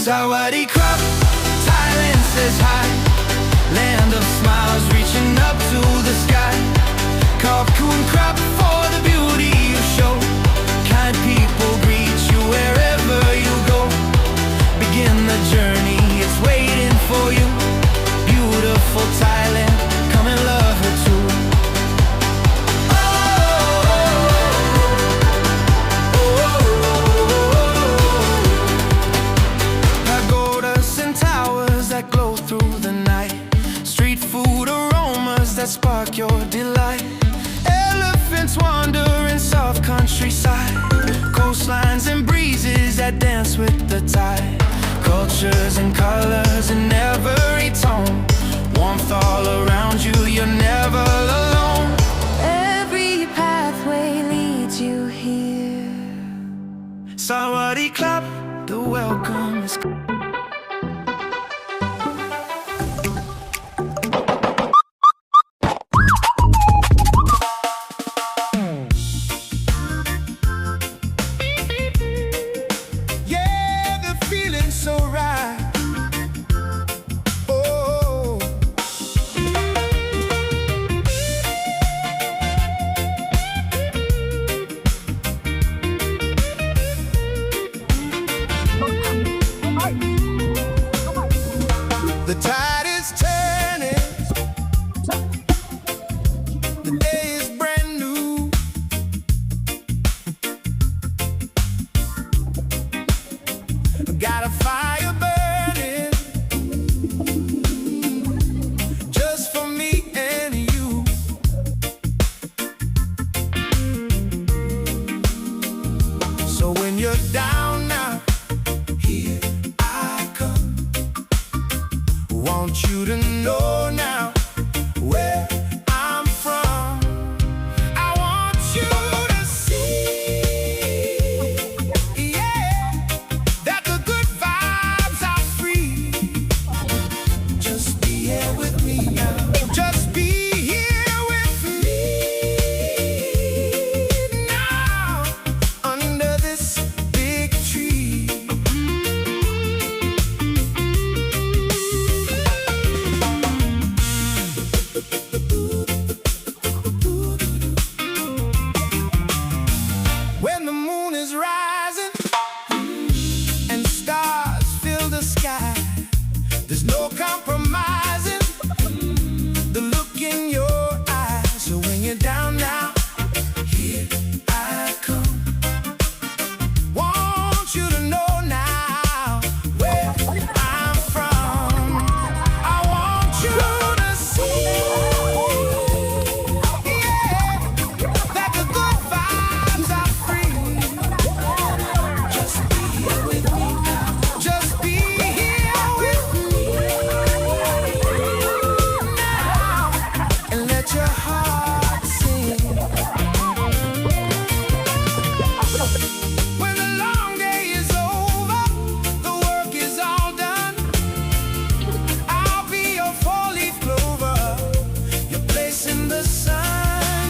Sawadee crop, Thailand says hi. Land of smiles reaching up to the sky. Cocoon crop for the beauty you show. Kind people greet you wherever you go. Begin the journey, it's waiting for you. Beautiful Thailand, come and love her too. Glow through the night, street food aromas that spark your delight. Elephants wander in soft countryside, coastlines and breezes that dance with the tide. Cultures and colors in every tone, warmth all around you, you're never alone. Every pathway leads you here. Sawadee clap, the welcome is so right. Oh, the tide is turning, the day is brand new. Got a fire burning just for me and you. So when you're down now, here I come. Want you to know now where I'm from. I want you to see, yeah, that the good vibes are free. Just be here with me now. Just be here with me now, under this big tree. When the moon is rising and stars fill the sky, there's no